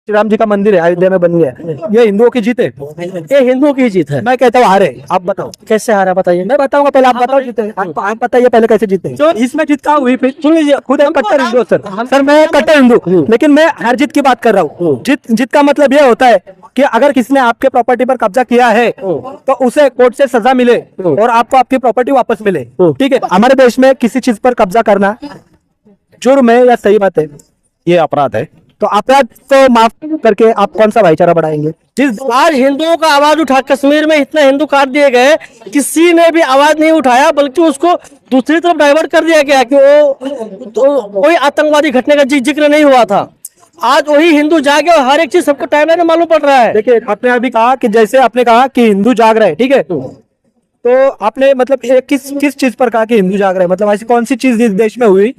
श्री राम जी का मंदिर है, अयोध्या में बन गया, ये हिंदुओं की जीत है? ये हिंदुओं की जीत है। मैं कहता हूँ हारे, आप बताओ कैसे हारा बताइए। मैं बताऊंगा, पहले आप बताओ जीते। आप बताइए पहले कैसे जीते। तो इसमें जीत कहाँ हुई फिर? सुन लीजिए, खुद एक कट्टर हिंदू सर मैं कट्टर हिंदू, लेकिन मैं हार जीत की बात कर रहा हूँ। जीत का मतलब ये होता है कि अगर किसी ने आपके प्रॉपर्टी पर कब्जा किया है तो उसे कोर्ट से सजा मिले और आपको आपकी प्रॉपर्टी वापस मिले। ठीक है, हमारे देश में किसी चीज पर कब्जा करना जुर्म है या सही बात है? ये अपराध है। तो अपराध को माफ करके आप कौन सा भाईचारा बढ़ाएंगे? जिस बार हिंदुओं का आवाज उठा, कश्मीर में इतने हिंदू काट दिए गए, किसी ने भी आवाज नहीं उठाया, बल्कि उसको दूसरी तरफ डाइवर्ट कर दिया गया कि वो तो कोई आतंकवादी घटने का जिक्र नहीं हुआ था। आज वही हिंदू जागे और हर एक चीज सबको टाइमलाइन में मालूम पड़ रहा है। देखिए, आपने अभी कहा कि जैसे आपने कहा कि हिंदू जाग रहे हैं, ठीक है, तो आपने मतलब किस चीज पर कहा कि हिंदू जाग रहे हैं? मतलब ऐसी कौन सी चीज इस देश में हुई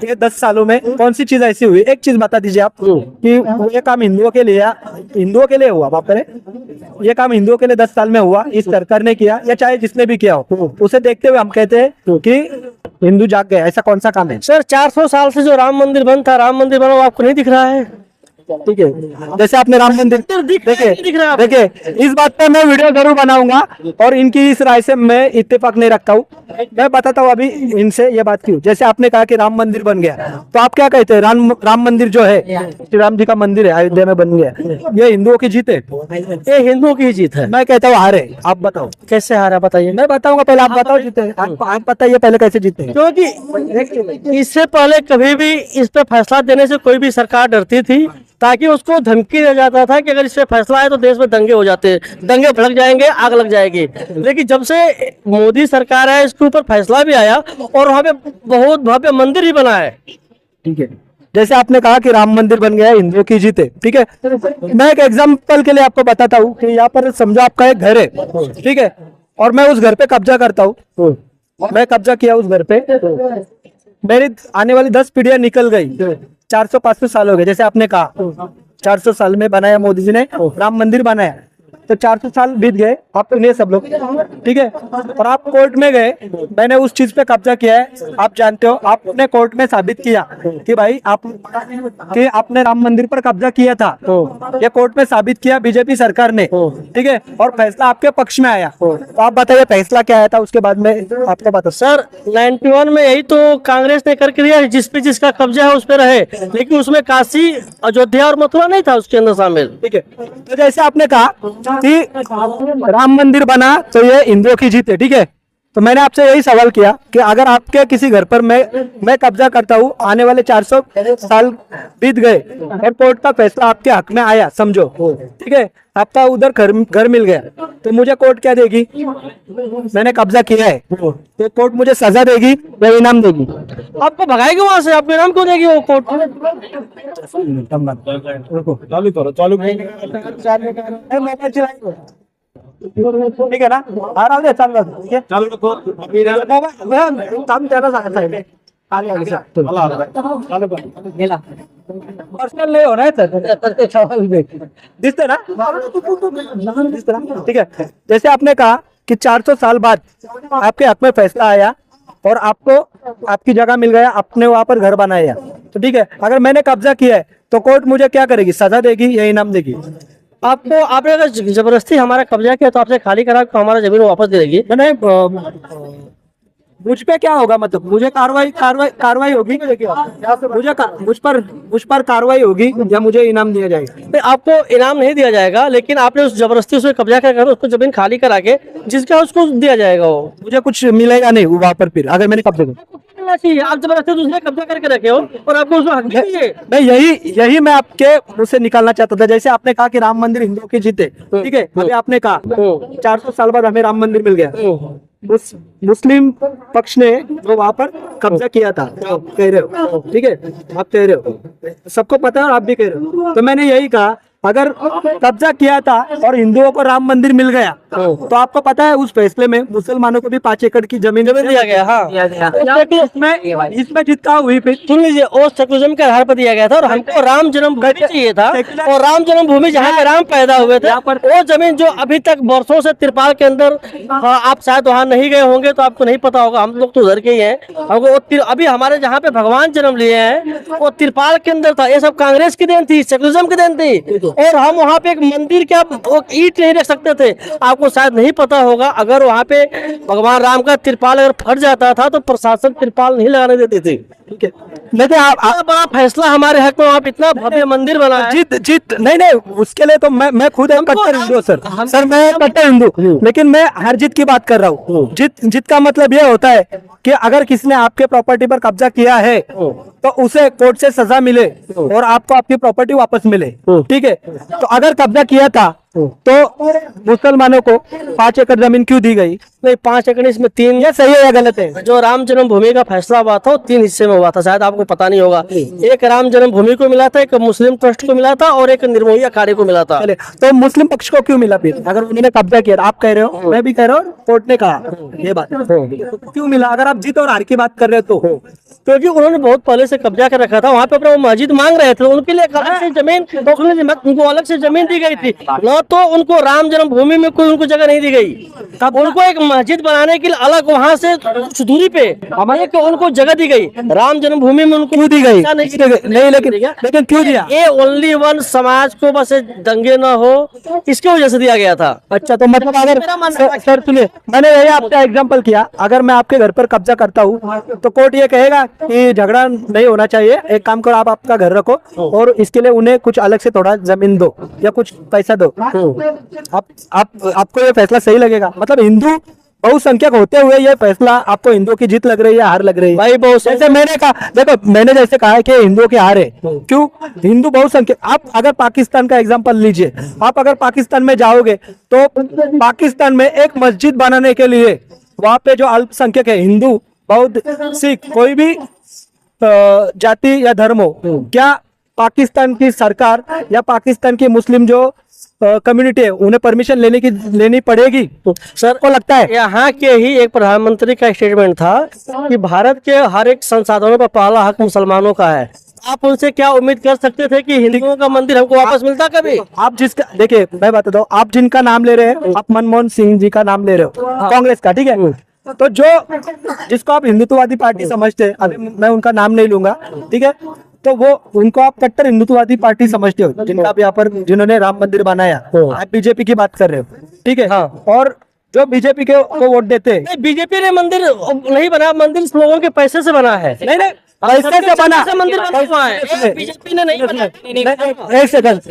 ये 10 सालों में? कौन सी चीज ऐसी हुई? एक चीज बता दीजिए आप कि ये काम हिंदुओं के लिए हुआ। बाप रे, ये काम हिंदुओं के लिए 10 साल में हुआ, इस सरकार ने किया या चाहे जिसने भी किया हो, उसे देखते हुए हम कहते हैं कि हिंदू जाग गए। ऐसा कौन सा काम है? सर 400 साल से जो राम मंदिर बना वो आपको नहीं दिख रहा है? ठीक है, जैसे आपने राम मंदिर दिख रहा है। देखिए, इस बात पर मैं वीडियो जरूर बनाऊंगा और इनकी इस राय से मैं इत्तेफाक नहीं रखता हूँ। मैं बताता हूँ अभी इनसे ये बात क्यों। जैसे आपने कहा कि राम मंदिर बन गया, तो आप क्या कहते हैं? राम मंदिर जो है, श्री राम जी का मंदिर है, अयोध्या में बन गया, ये हिंदुओं की जीत है? ये हिंदुओं की जीत है। मैं कहता हूँ हारे, आप बताओ कैसे हारा बताइए। मैं बताऊंगा, पहले आप बताओ जीते। आप बताइए पहले कैसे जीते। क्योंकि इससे पहले कभी भी इस पे फैसला देने से कोई भी सरकार डरती थी, ताकि उसको धमकी दिया जाता था कि अगर इस पे फैसला आए तो देश में दंगे हो जाते, दंगे भड़क जाएंगे, आग लग जाएगी। लेकिन जब से मोदी सरकार है, इसके ऊपर फैसला भी आया और वहाँ पे बहुत भव्य मंदिर ही बना है। ठीक है, जैसे आपने कहा कि राम मंदिर बन गया है, हिंदुओं की जीत है, ठीक है, मैं एक एग्जांपल के लिए आपको बताता हूँ कि यहाँ पर समझो आपका एक घर है, ठीक है, और मैं उस घर पे कब्जा करता हूँ। मैं कब्जा किया उस घर पे, मेरी आने वाली 10 पीढ़ियां निकल गई, 400-500 साल हो गए। जैसे आपने कहा 400 साल में बनाया मोदी जी ने राम मंदिर बनाया, तो 400 साल बीत गए, आप तो नहीं सब लोग, ठीक है, और आप कोर्ट में गए, मैंने उस चीज पे कब्जा किया है, आप जानते हो, आपने कोर्ट में साबित किया कि भाई आपने राम मंदिर पर कब्जा किया था, ये कोर्ट में साबित किया बीजेपी सरकार ने, ठीक है, और फैसला आपके पक्ष में आया। तो आप बताइए फैसला क्या आया था उसके बाद में आपको बता। सर 91 में यही तो कांग्रेस ने करके दिया, जिस पे जिसका कब्जा है उस पे रहे, लेकिन उसमें काशी, अयोध्या और मथुरा नहीं था उसके अंदर शामिल। ठीक है, तो जैसे आपने कहा कि राम मंदिर बना तो ये हिंदुओं की जीत है, ठीक है, तो मैंने आपसे यही सवाल किया कि अगर आपके किसी घर पर मैं कब्जा करता हूँ, आने वाले 400 साल बीत गए और कोर्ट का फैसला आपके हक में आया, समझो, ठीक है, आपका उधर घर मिल गया, तो मुझे कोर्ट क्या देगी? मैंने कब्जा किया है तो कोर्ट मुझे सजा देगी या इनाम देगी? आपको भगाएगी वहां से, आपको इनाम क्यों देगी वो कोर्ट? ठीक है ना, आराम से चल रहा, ठीक है, पर्सनल नहीं होना है सर, दिसते ना, ठीक है। जैसे आपने कहा कि 400 साल बाद आपके हक में फैसला आया और आपको आपकी जगह मिल गया, आपने वहां पर घर बनाया, तो ठीक है, अगर मैंने कब्जा किया है तो कोर्ट मुझे क्या करेगी? सजा देगी या इनाम देगी? आपने अगर जबरदस्ती हमारा कब्जा किया तो आपसे खाली करा तो हमारा जमीन वापस दे देगी। नहीं, मुझ पे क्या होगा? मतलब मुझे कार्रवाई होगी, मुझ पर कार्रवाई होगी या मुझे इनाम दिया जाएगा? नहीं, आपको इनाम नहीं दिया जाएगा, लेकिन आपने उस जबरदस्ती उसमें कब्जा कर उसको जमीन खाली करा के जिसका उसको दिया जाएगा, वो मुझे कुछ मिलेगा नहीं वहां पर फिर अगर मैंने कब्जा किया? आप जबरदस्ती दूसरे कब्जा करके रखे हो और आपको उसमें हक नहीं है। नहीं, यही मैं आपके मुंह से निकालना चाहता था। जैसे आपने कहा कि राम मंदिर हिंदुओं की जीत है, ठीक है, अभी आपने कहा 400 साल बाद हमें राम मंदिर मिल गया, मुस्लिम पक्ष ने जो वहां पर कब्जा किया था, आप कह रहे हो, ठीक है, आप कह रहे हो, सबको पता है और आप भी कह रहे हो, तो मैंने यही कहा अगर कब्जा किया था और हिंदुओं को राम मंदिर मिल गया तो आपको पता है उस फैसले में मुसलमानों को भी 5 एकड़ की जमीन दिया गया। हाँ, इसमें जितना हुई फिर सुन लीजिए, वो सेकुलरिज्म के आधार पर दिया गया था और हमको राम जन्मभूमि चाहिए था। और राम जन्मभूमि जहाँ पे राम पैदा हुए थे, वो जमीन जो अभी तक वर्षों से तिरपाल के अंदर, आप शायद वहाँ नहीं गए होंगे तो आपको नहीं पता होगा, हम लोग तो उधर के ही हैं। हमको अभी हमारे जहाँ पे भगवान जन्म लिए हैं वो तिरपाल के अंदर था। ये सब कांग्रेस की देन थी, सेकुलरिज्म की देन थी। और हम वहाँ पे एक मंदिर क्या ईंट नहीं रख सकते थे। आपको शायद नहीं पता होगा, अगर वहाँ पे भगवान राम का तिरपाल अगर फट जाता था तो प्रशासन तिरपाल नहीं लगाने देती थी। ठीक है, लेकिन आप बड़ा फैसला हमारे हक में, आप इतना भव्य मंदिर बनाया। जीत नहीं, उसके लिए तो मैं खुद एक कट्टर हिंदू सर मैं एक कट्टर हिंदू, लेकिन मैं हर जीत की बात कर रहा हूँ। जीत का मतलब ये होता है कि अगर किसी ने आपके प्रॉपर्टी पर कब्जा किया है तो उसे कोर्ट से सजा मिले और आपको आपकी प्रॉपर्टी वापस मिले। ठीक है, तो अगर कब्जा किया था तो मुसलमानों को 5 एकड़ जमीन क्यों दी गई? नहीं, 5 एकड़ इसमें 3, ये सही है या गलत है? जो राम जन्मभूमि का फैसला हुआ था वो 3 हिस्से में हुआ था, शायद आपको पता नहीं होगा। एक राम जन्मभूमि को मिला था, एक मुस्लिम ट्रस्ट को मिला था और एक निर्मोही अखाड़े को मिला था। चले, तो मुस्लिम पक्ष को क्यों मिला फिर? अगर उन्होंने कब्जा किया, आप कह रहे हो, मैं भी कह रहा हूँ, कोर्ट ने कहा ये बात, तो क्यों मिला? अगर आप जीत और हार की बात कर रहे हो तो क्योंकि उन्होंने बहुत पहले से कब्जा कर रखा था वहाँ पे, अपना वो मस्जिद मांग रहे थे, उनके लिए अलग से जमीन, उनको अलग से जमीन दी गई थी ना, तो उनको राम जन्मभूमि में कोई उनको जगह नहीं दी गई। उनको एक मस्जिद बनाने के लिए अलग वहाँ से कुछ दूरी पे हमारे को उनको जगह दी गई। राम जन्मभूमि में उनको क्यों दी गई? नहीं, लेकिन क्यों दिया? ये ओनली वन समाज को बस दंगे न हो इसकी वजह से दिया गया था। अच्छा, तो मतलब अगर सर सुनिए, मैंने यही आपका एग्जांपल किया, अगर मैं आपके घर पर कब्जा करता हूँ तो कोर्ट ये कहेगा कि झगड़ा नहीं होना चाहिए, एक काम करो, आप आपका घर रखो और इसके लिए उन्हें कुछ अलग से थोड़ा जमीन दो या कुछ पैसा दो। आपको ये फैसला सही लगेगा? मतलब हिंदू बहुसंख्यक होते हुए ये फैसला आपको हिंदुओं की जीत लग रही है, हार लग रही है? भाई बहुत जैसे मैंने कहा, देखो मैंने जैसे कहा है कि हिंदुओं की हार है, क्यों? हिंदू बहुसंख्यक, आप अगर पाकिस्तान का एग्जांपल लीजिए, आप अगर पाकिस्तान में जाओगे तो पाकिस्तान में एक मस्जिद बनाने के लिए वहां पे जो अल्पसंख्यक है, हिंदू, बौद्ध, सिख, कोई भी जाति या धर्म हो, क्या पाकिस्तान की सरकार या पाकिस्तान की मुस्लिम जो कम्युनिटी है उन्हें परमिशन लेनी पड़ेगी? सर को लगता है यहाँ के ही एक प्रधानमंत्री का स्टेटमेंट था कि भारत के हर एक संसाधनों पर पहला हक मुसलमानों का है। आप उनसे क्या उम्मीद कर सकते थे कि हिंदुओं का मंदिर हमको वापस मिलता कभी? आप जिसका, देखिए मैं बता दूं, आप जिनका नाम ले रहे हैं, आप मनमोहन सिंह जी का नाम ले रहे हो, कांग्रेस का, ठीक है? तो जिसको आप हिंदुत्ववादी पार्टी समझते हैं, अभी मैं उनका नाम नहीं लूंगा, ठीक है, तो वो उनको आप कट्टर हिंदुत्ववादी पार्टी समझते हो, जिनका आप यहाँ पर, जिन्होंने राम मंदिर बनाया, आप बीजेपी की बात कर रहे हो, ठीक है? हाँ। और जो बीजेपी को वोट देते हैं, बीजेपी ने मंदिर नहीं बना, मंदिर लोगों के पैसे से बना है। नहीं पैसे से बना मंदिर बना है, बीजेपी ने नहीं बनाया। एक सेकंड,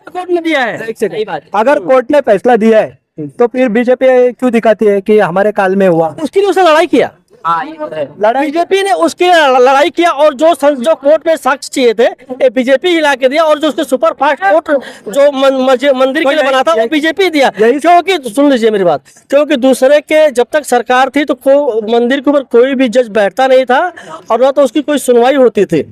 कोर्ट ने दिया है। एक सेकंड, अगर कोर्ट ने फैसला दिया है तो फिर बीजेपी क्यों दिखाती है कि हमारे काल में हुआ? उसके लिए उसने लड़ाई किया, बीजेपी ने उसके लड़ाई किया, और जो कोर्ट में साक्ष्य चाहिए थे बीजेपी ही ला के दिया, और जो उसके सुपर फास्ट कोर्ट जो मंदिर के लिए बना था वो बीजेपी दिया। क्योंकि सुन लीजिए मेरी बात, क्योंकि दूसरे के जब तक सरकार थी तो मंदिर के ऊपर कोई भी जज बैठता नहीं था और न तो उसकी कोई सुनवाई होती थी।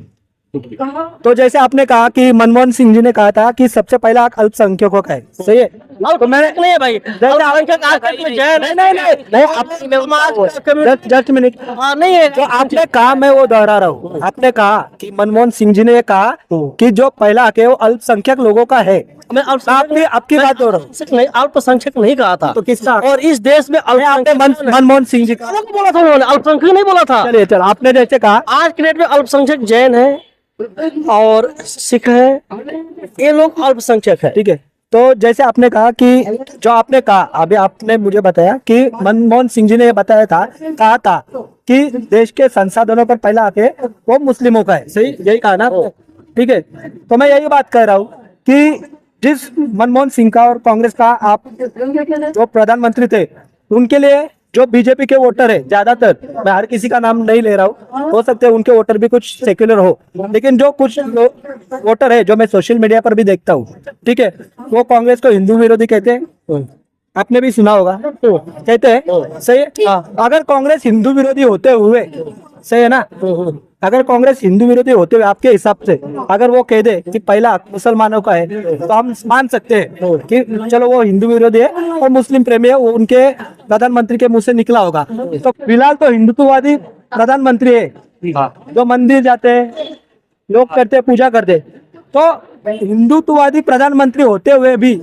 तो जैसे आपने कहा कि मनमोहन सिंह जी ने कहा था कि सबसे पहला हक अल्पसंख्यकों का है, सही है? तो मैंने नहीं है भाई, जस्ट मिनट, नहीं है जो आपने कहा मैं वो दोहरा रहा हूँ। आपने कहा कि मनमोहन सिंह जी ने कहा कि जो पहला हक है वो अल्पसंख्यक लोगों का है। मैं आपकी बात हो रहा हूँ, अल्पसंख्यक नहीं कहा था। तो किसका? और इस देश में मनमोहन सिंह जी का बोला था उन्होंने, अल्पसंख्यक नहीं बोला था। चलिए चलो, आपने जैसे कहा आज के डेट में अल्पसंख्यक जैन है और सिख है, ये लोग अल्पसंख्यक है, ठीक है? तो जैसे आपने कहा कि जो आपने कहा, अभी आपने मुझे बताया कि मनमोहन सिंह जी ने बताया था, कहा था कि देश के संसाधनों पर पहला हक है वो मुस्लिमों का है, सही? यही कहा ना, ठीक है? तो मैं यही बात कर रहा हूँ कि जिस मनमोहन सिंह का और कांग्रेस का आप जो प्रधानमंत्री थे, उनके लिए जो बीजेपी के वोटर है, ज्यादातर, मैं हर किसी का नाम नहीं ले रहा हूँ, हो सकता है उनके वोटर भी कुछ सेक्युलर हो, लेकिन जो कुछ वोटर है जो मैं सोशल मीडिया पर भी देखता हूँ, ठीक है, वो कांग्रेस को हिंदू विरोधी कहते हैं। आपने भी सुना होगा, कहते हैं, सही है? अगर कांग्रेस हिंदू विरोधी होते हुए, सही है ना, अगर कांग्रेस हिंदू विरोधी होते हुए आपके हिसाब से अगर वो कह दे कि पहला हक मुसलमानों का है, तो हम मान सकते हैं कि चलो वो हिंदू विरोधी है और मुस्लिम प्रेमी है, वो उनके प्रधानमंत्री के मुंह से निकला होगा। तो फिलहाल तो हिंदुत्ववादी प्रधानमंत्री है, जो मंदिर जाते हैं, लोग करते हैं, पूजा करते हैं। तो हिंदुत्ववादी प्रधानमंत्री होते हुए भी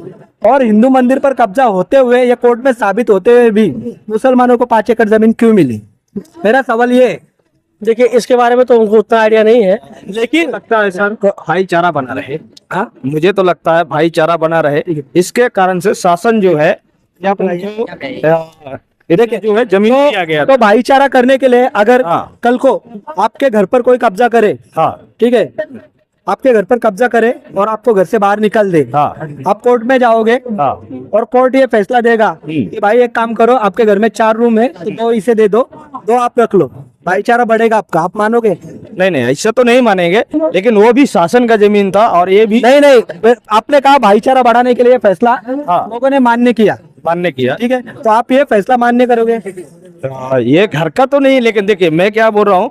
और हिंदू मंदिर पर कब्जा होते हुए या कोर्ट में साबित होते हुए भी मुसलमानों को 5 एकड़ जमीन क्यों मिली? मेरा सवाल ये है। देखिए इसके बारे में तो उनको उतना आइडिया नहीं है, लेकिन लगता है सर भाईचारा बना रहे। हाँ, मुझे तो लगता है भाईचारा बना रहे, इसके कारण से शासन जो है देखिए जो है जमीन दिया गया तो भाईचारा करने के लिए अगर हाँ। कल को आपके घर पर कोई कब्जा करे, हाँ ठीक है, आपके घर पर कब्जा करे और आपको घर से बाहर निकाल दे, हाँ आप कोर्ट में जाओगे हाँ और कोर्ट ये फैसला देगा कि भाई एक काम करो, आपके घर में 4 रूम है तो 2 इसे दे दो, 2 आप रख लो, भाईचारा बढ़ेगा आपका, आप मानोगे? नहीं नहीं ऐसा तो नहीं मानेंगे, लेकिन वो भी शासन का जमीन था और ये भी नहीं नहीं, आपने कहा भाईचारा बढ़ाने के लिए फैसला हाँ। लोगों ने मान्य किया, मान्य किया। ठीक है, तो आप ये फैसला मान्य करोगे? ये घर का तो नहीं, लेकिन देखिए मैं क्या बोल रहा हूँ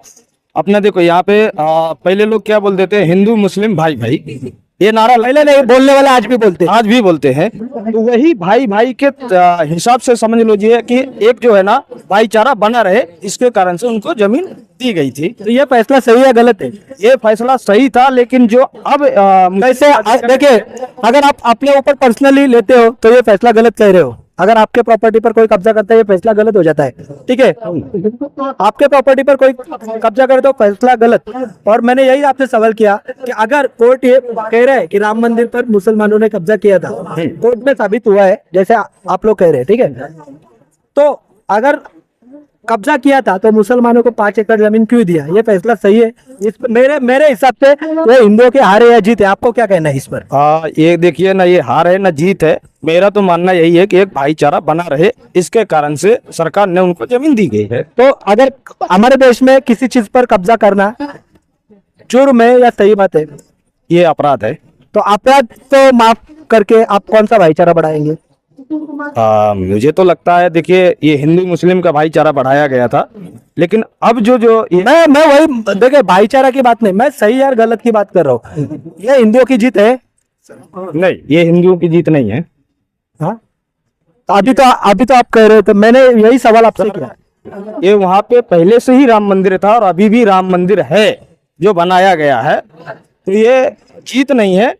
अपना, देखो यहाँ पे पहले लोग क्या बोल देते हैं, हिंदू मुस्लिम भाई भाई, ये नारा पहले नहीं बोलने वाले आज भी बोलते हैं। आज भी बोलते हैं। तो वही भाई भाई के हिसाब से समझ लीजिए कि एक जो है ना भाईचारा बना रहे, इसके कारण से उनको जमीन दी गई थी। तो ये फैसला सही है गलत है? ये फैसला सही था, लेकिन जो अब कैसे देखिए, अगर आप अपने ऊपर पर्सनली लेते हो तो ये फैसला गलत कह रहे हो। अगर आपके प्रॉपर्टी पर कोई कब्जा करता है, ये फैसला गलत हो जाता है, ठीक है? आपके प्रॉपर्टी पर कोई कब्जा करे तो फैसला गलत। और मैंने यही आपसे सवाल किया कि अगर कोर्ट ये कह रहा है कि राम मंदिर पर मुसलमानों ने कब्जा किया था, कोर्ट में साबित हुआ है जैसे आप लोग कह रहे हैं, ठीक है, तो अगर कब्जा किया था तो मुसलमानों को 5 एकड़ जमीन क्यों दिया? ये फैसला सही है? इस मेरे हिसाब से ये हिंदुओं के हार है या जीत है? आपको क्या कहना है इस पर? ये देखिए ना, ये हार है ना जीत है। मेरा तो मानना यही है कि एक भाईचारा बना रहे, इसके कारण से सरकार ने उनको जमीन दी गई है। तो अगर हमारे देश में किसी चीज पर कब्जा करना जुर्म है या सही बात है? ये अपराध है। तो अपराध तो माफ करके आप कौन सा भाईचारा बढ़ाएंगे? मुझे तो लगता है, देखिए ये हिंदू मुस्लिम का भाईचारा बढ़ाया गया था, लेकिन अब जो ये मैं वही देखिए, भाईचारा की बात नहीं, मैं सही या गलत की बात कर रहा हूँ। ये हिंदुओं की जीत है? नहीं, ये हिंदुओं की जीत नहीं है। हाँ, अभी तो आप कह रहे थे, मैंने यही सवाल आपसे किया। ये वहां पे पहले से ही राम मंदिर था और अभी भी राम मंदिर है जो बनाया गया है, तो ये जीत नहीं है,